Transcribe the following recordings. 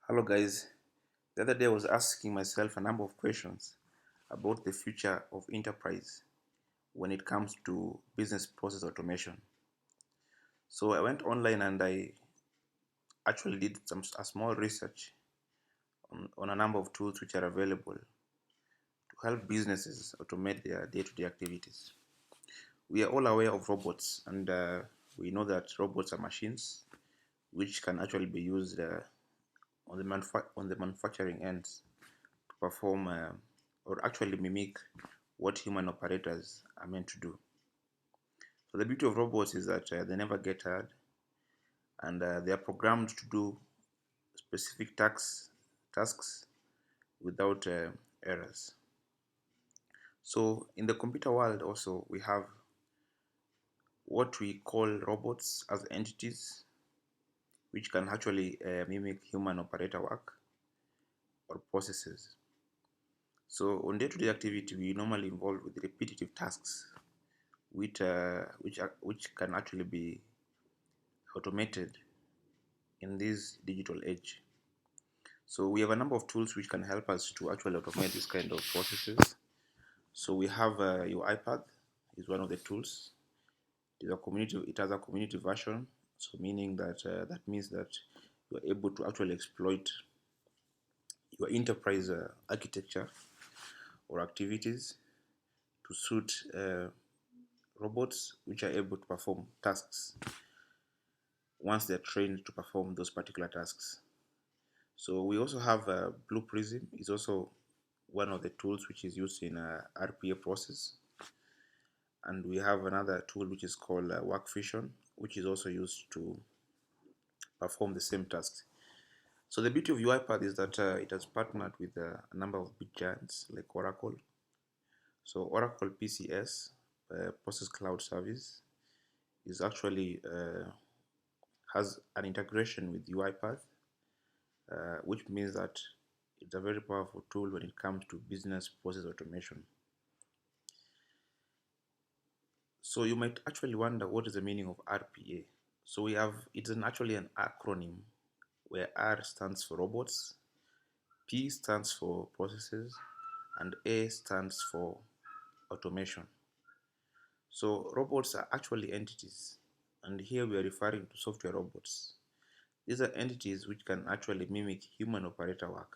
Hello, guys. The other day I was asking myself a number of questions about the future of enterprise when it comes to business process automation. So I went online and I actually did a small research on a number of tools which are available to help businesses automate their day-to-day activities. We are all aware of robots, and we know that robots are machines which can actually be used on the manufacturing ends to perform or actually mimic what human operators are meant to do. So the beauty of robots is that they never get tired, and they are programmed to do specific tasks without errors. So in the computer world also we have what we call robots as entities which can actually mimic human operator work or processes. So on day-to-day activity we normally involved with repetitive tasks which can actually be automated in this digital age. So we have a number of tools which can help us to actually automate this kind of processes. So we have your iPad is one of the tools. It has a community version. So meaning that that means that you are able to actually exploit your enterprise architecture or activities to suit robots which are able to perform tasks once they're trained to perform those particular tasks. So we also have Blue Prism is also one of the tools which is used in RPA process, and we have another tool which is called Workvision, which is also used to perform the same tasks. So the beauty of UiPath is that it has partnered with a number of big giants like Oracle. So Oracle PCS, Process Cloud Service, is actually has an integration with UiPath, which means that it's a very powerful tool when it comes to business process automation. So you might actually wonder what is the meaning of RPA. So we have actually an acronym where R stands for robots, P stands for processes, and A stands for automation. So robots are actually entities, and here we are referring to software robots. These are entities which can actually mimic human operator work.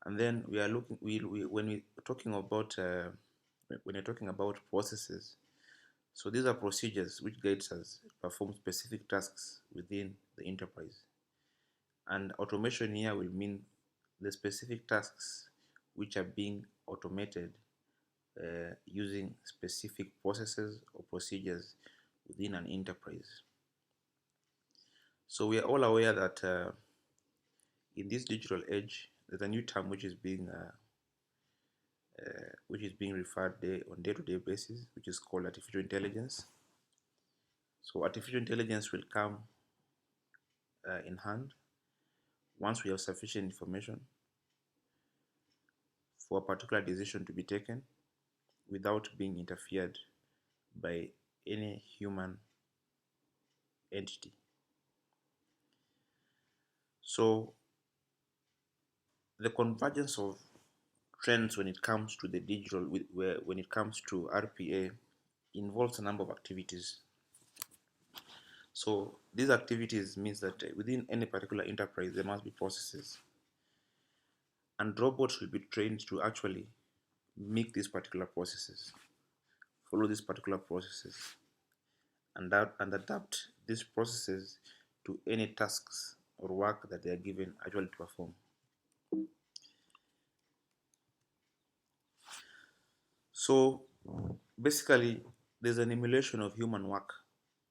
And then we are looking when we're talking about when you're talking about processes. So these are procedures which guides us to perform specific tasks within the enterprise. And automation here will mean the specific tasks which are being automated using specific processes or procedures within an enterprise. So we are all aware that in this digital age, there's a new term which is being referred on day-to-day basis, which is called artificial intelligence. So artificial intelligence will come in hand once we have sufficient information for a particular decision to be taken without being interfered by any human entity. So the convergence of trends when it comes to the digital, when it comes to RPA, involves a number of activities. So these activities means that within any particular enterprise there must be processes, and robots will be trained to actually make these particular processes, follow these particular processes, and adapt these processes to any tasks or work that they are given actually to perform. So basically, there's an emulation of human work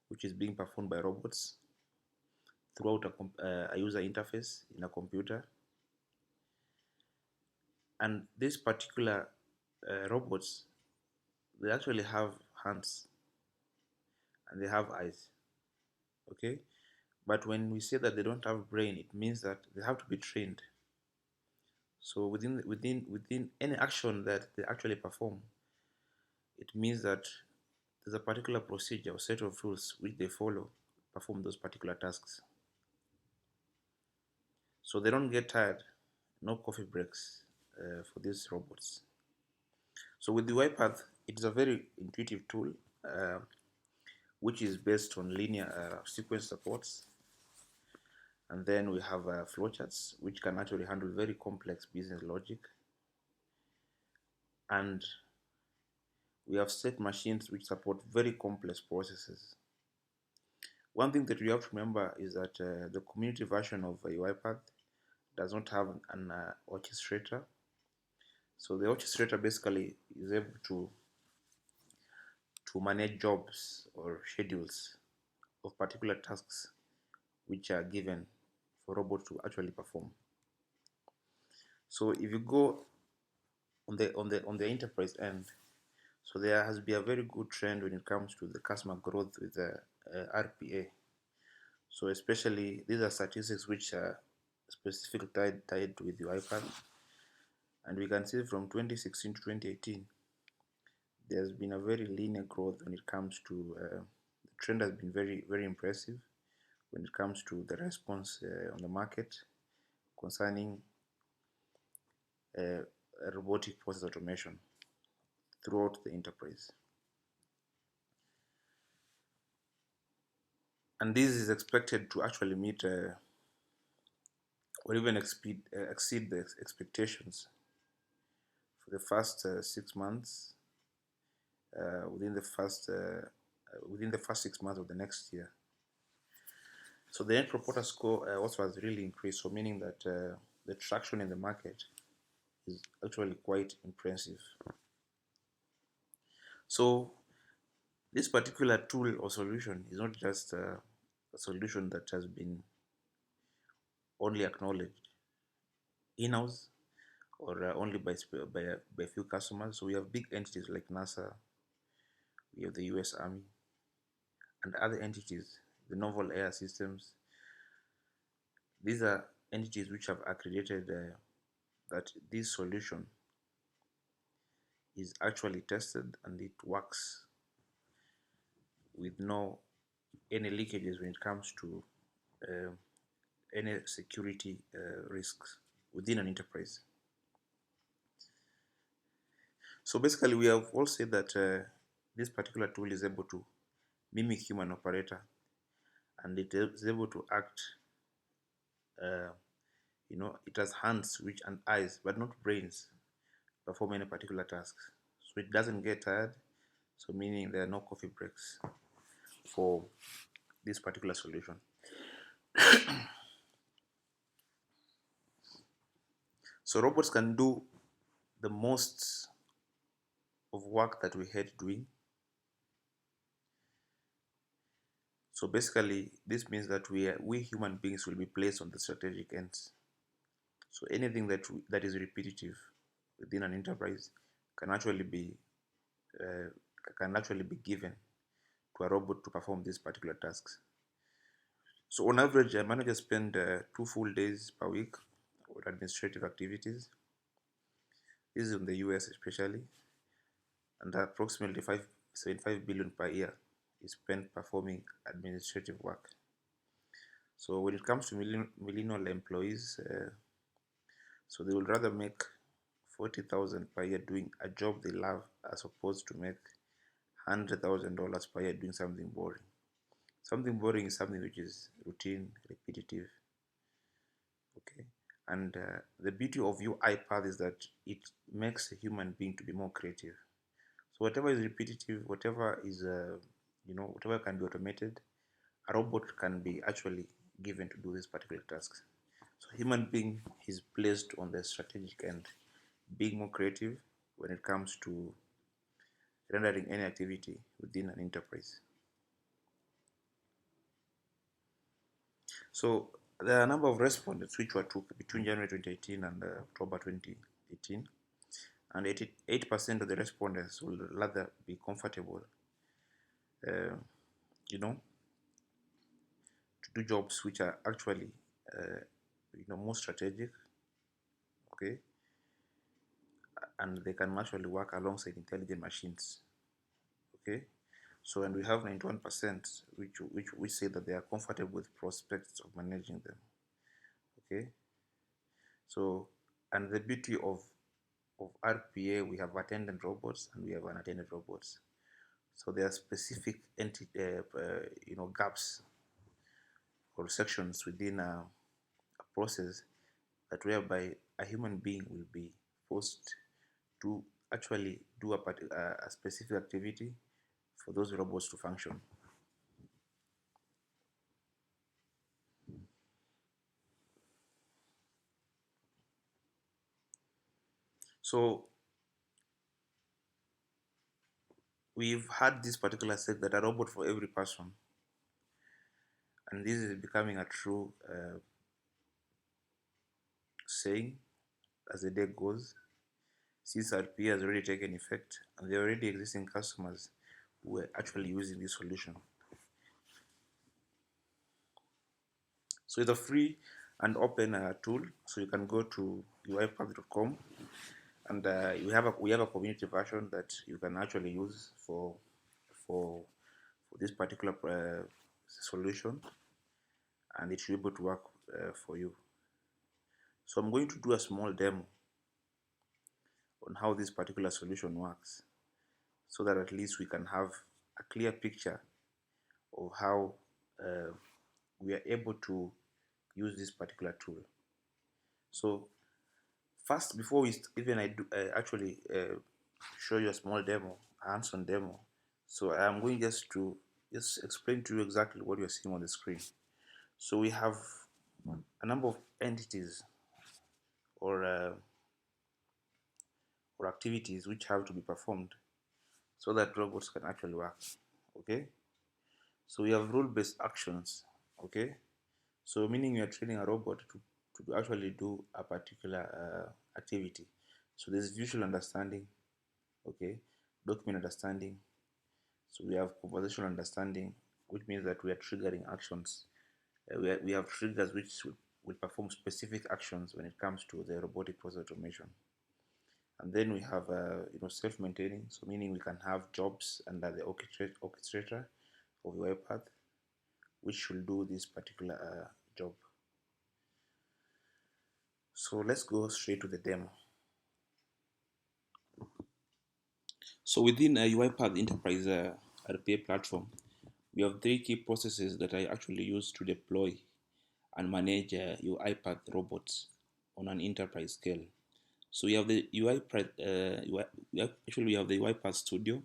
which is being performed by robots throughout a user interface in a computer. And these particular robots, they actually have hands and they have eyes. Okay, but when we say that they don't have brain, it means that they have to be trained. So within any action that they actually perform, it means that there's a particular procedure or set of rules which they follow to perform those particular tasks. so they don't get tired. No coffee breaks for these robots. So with the UiPath, it is a very intuitive tool uh, which is based on linear sequence supports. And then we have flowcharts, which can actually handle very complex business logic. And we have state machines which support very complex processes. One thing that we have to remember is that the community version of UiPath does not have an orchestrator. So the orchestrator basically is able to manage jobs or schedules of particular tasks which are given for robots to actually perform. So if you go on the enterprise end, so there has been a very good trend when it comes to the customer growth with the RPA. So especially these are statistics which are specifically tied with the iPad, and we can see from 2016 to 2018 there's been a very linear growth when it comes to the trend has been very impressive when it comes to the response on the market concerning uh, robotic process automation throughout the enterprise. And this is expected to actually meet or even exceed the expectations for the first 6 months within the first 6 months of the next year. So the net promoter score also has really increased, so meaning that the traction in the market is actually quite impressive. So this particular tool or solution is not just a solution that has been only acknowledged in-house or only by few customers. So we have big entities like NASA, we have the US Army, and other entities, the Novel Air Systems. These are entities which have accredited that this solution is actually tested and it works with no any leakages when it comes to uh, any security risks within an enterprise. So basically, we have all said that this particular tool is able to mimic human operator, and it is able to act. Uh, it has hands, which and eyes, but not brains, perform any particular tasks. So it doesn't get tired. So meaning there are no coffee breaks for this particular solution. So robots can do the most of work that we hate doing. So basically, this means that we human beings will be placed on the strategic ends. So anything that is repetitive within an enterprise can actually be uh, can actually be given to a robot to perform these particular tasks. So on average, managers spend 2 full days per week on administrative activities. This is in the US especially, and approximately 5.75 billion per year is spent performing administrative work. So when it comes to millennial employees, so they would rather make 40,000 per year doing a job they love as opposed to make $100,000 per year doing something boring. Something boring is something which is routine, repetitive, okay. And the beauty of UiPath is that it makes a human being to be more creative. So whatever is repetitive, whatever can be automated, a robot can be actually given to do this particular tasks. So human being is placed on the strategic end, being more creative when it comes to rendering any activity within an enterprise. So there are a number of respondents which were took between January 2018 and October 2018, and 88% of the respondents will rather be comfortable, uh, you know, to do jobs which are actually, more strategic, okay, and they can actually work alongside intelligent machines, okay. So and we have 91% which say that they are comfortable with prospects of managing them, okay. So, and the beauty of RPA, we have attendant robots and we have unattended robots. So there are specific gaps or sections within a process that whereby a human being will be forced to actually do a specific activity for those robots to function. So we've had this particular set that a robot for every person, and this is becoming a true saying as the day goes. Since RPA has already taken effect, and there are already existing customers who are actually using this solution. So it's a free and open tool. So you can go to uipath.com, and we have a community version that you can actually use for for this particular solution, and it should be able to work for you. So I'm going to do a small demo on how this particular solution works, so that at least we can have a clear picture of how uh, we are able to use this particular tool. So first, before we even I do actually show you a small demo, a hands-on demo. So I'm going just explain to you exactly what you're seeing on the screen. So we have a number of entities or uh, or activities which have to be performed so that robots can actually work. Okay. So we have rule-based actions. Okay. So meaning you are training a robot to actually do a particular activity. So there's visual understanding, okay, document understanding. So we have conversational understanding, which means that we are triggering actions. We have triggers which will perform specific actions when it comes to the robotic process automation. And then we have self-maintaining, so meaning we can have jobs under the orchestrator of the web path, which should do this particular job. So let's go straight to the demo. So within a UiPath Enterprise RPA platform, we have three key processes that I actually use to deploy and manage your iPad robots on an enterprise scale. So we have the actually we have the UiPath Studio,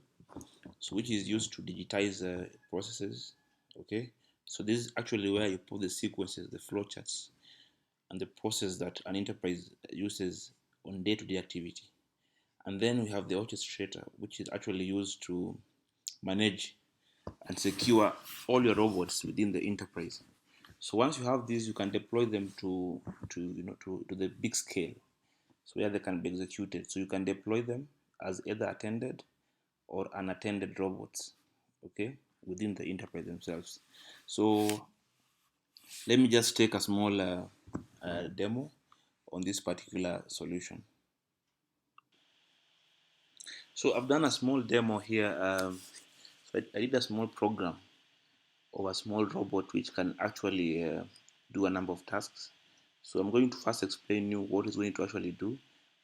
so which is used to digitize processes. Okay, so this is actually where you put the sequences, the flowcharts, and the process that an enterprise uses on day-to-day activity. And then we have the orchestrator, which is actually used to manage and secure all your robots within the enterprise. So once you have these, you can deploy them to the big scale, so where they can be executed. So you can deploy them as either attended or unattended robots, okay, within the enterprise themselves. So let me just take a small demo on this particular solution. So I've done a small demo here. So I did a small program of a small robot which can actually do a number of tasks. So I'm going to first explain you what it's going to actually do,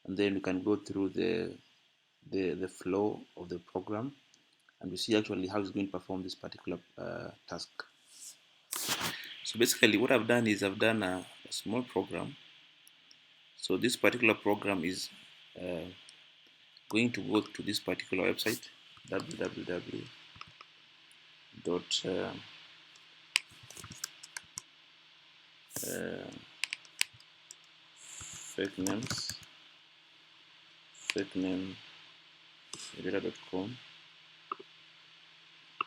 and then we can go through the flow of the program, and we see actually how it's going to perform this particular task. So basically, what I've done is I've done a small program. So this particular program is uh, going to go to this particular website, www dot uh, fake names fake name data.com.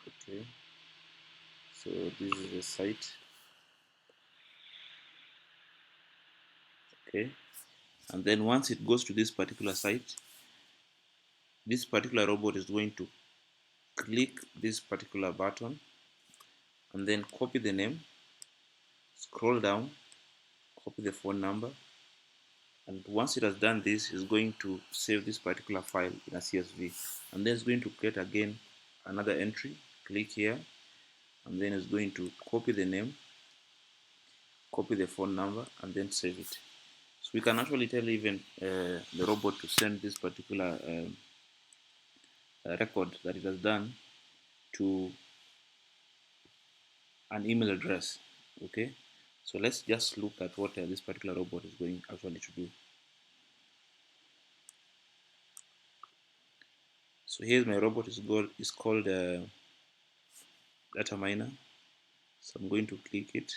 Okay, so this is the site. Okay, and then once it goes to this particular site, this particular robot is going to click this particular button and then copy the name, scroll down, copy the phone number, and once it has done this, it's going to save this particular file in a CSV, and then it's going to create again another entry. Click here, and then it's going to copy the name, copy the phone number, and then save it. So we can actually tell even the robot to send this particular record that it has done to an email address. Okay, so let's just look at what this particular robot is going actually to do. So here's my robot is called data miner. So I'm going to click it.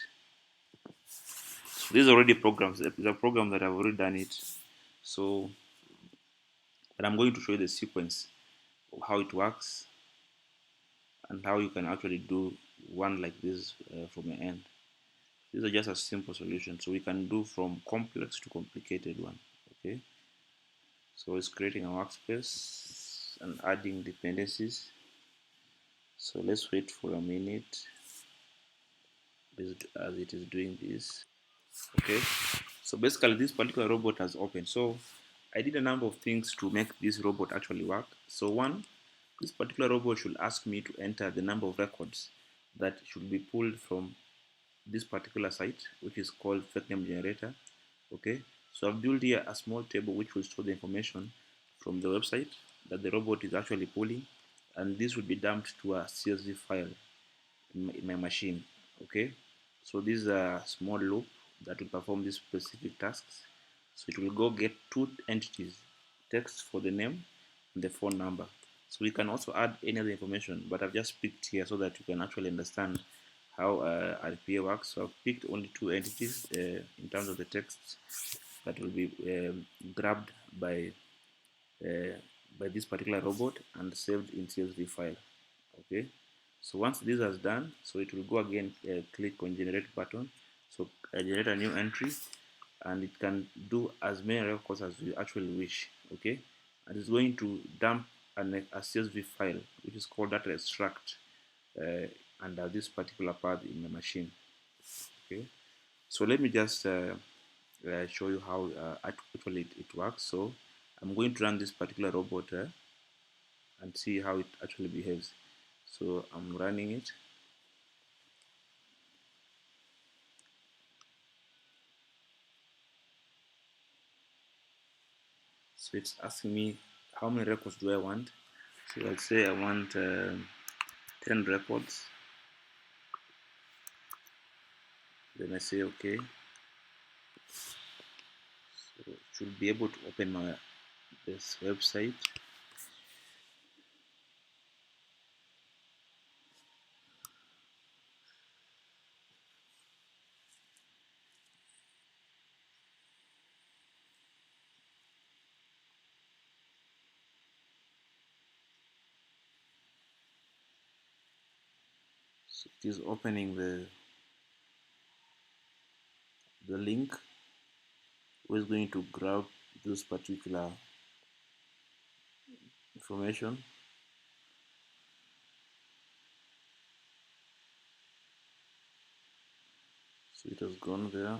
So these are already programs. These are programs that have already done it. So, but I'm going to show you the sequence of how it works and how you can actually do one like this from the end. These are just a simple solution. So we can do from complex to complicated one. Okay. So it's creating a workspace and adding dependencies. So let's wait for a minute as it is doing this. Okay, so basically this particular robot has opened. So I did a number of things to make this robot actually work. So one, this particular robot should ask me to enter the number of records that should be pulled from this particular site, which is called fake name generator. Okay, so I've built here a small table which will store the information from the website that the robot is actually pulling, and this will be dumped to a CSV file in my machine. Okay, so this is a small loop that will perform these specific tasks. So it will go get two entities, text for the name and the phone number. So we can also add any other information, but I've just picked here so that you can actually understand how RPA works. So I've picked only two entities in terms of the texts that will be grabbed uh, by this particular robot and saved in CSV file. Okay, so once this is done, so it will go again, click on generate button, so generate a new entry, and it can do as many records as you actually wish. Okay, and it's going to dump a CSV file which is called data extract uh, under this particular path in the machine. Okay, so let me just show you how actually it works. So I'm going to run this particular robot and see how it actually behaves. So I'm running it. So it's asking me how many records do I want. So I'll say I want 10 records. Then I say okay. So it should be able to open this website. So it is opening the link. We're going to grab this particular information. So it has gone there.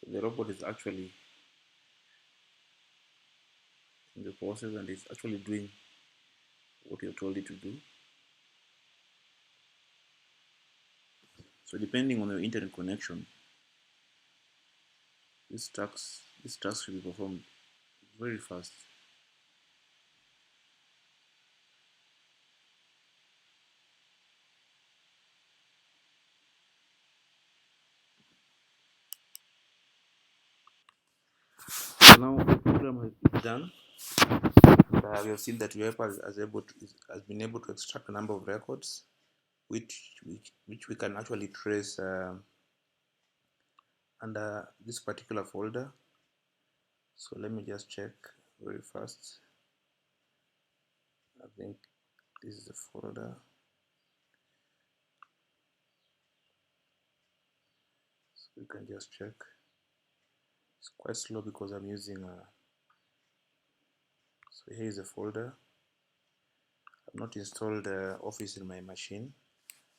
So the robot is actually in the process and it's actually doing what you told it to do. So depending on your internet connection, this task will be performed very fast. So now the program is done. We have seen that UEPA has been able to extract a number of records, which we can actually trace under this particular folder. So let me just check very fast. I think this is the folder. So we can just check. It's quite slow because I'm using a. So here is the folder. I've not installed Office in my machine,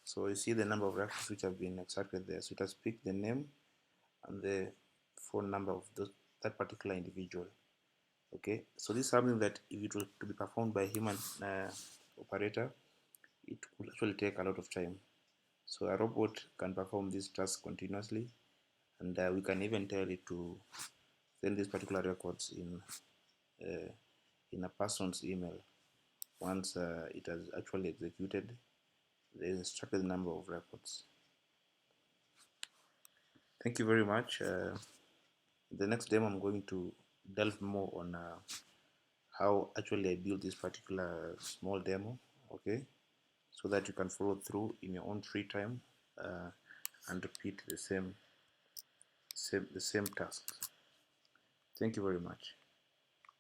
So you see the number of records which have been extracted there. So it has picked the name and the phone number of that particular individual. Okay, so this is something that if it were to be performed by a human operator, it could actually take a lot of time. So a robot can perform this task continuously, and we can even tell it to send these particular records in a person's email. Once it has actually executed the instructed number of records. Thank you very much. The next demo I'm going to delve more on how actually I built this particular small demo, okay, so that you can follow through in your own free time and repeat the same tasks. Thank you very much.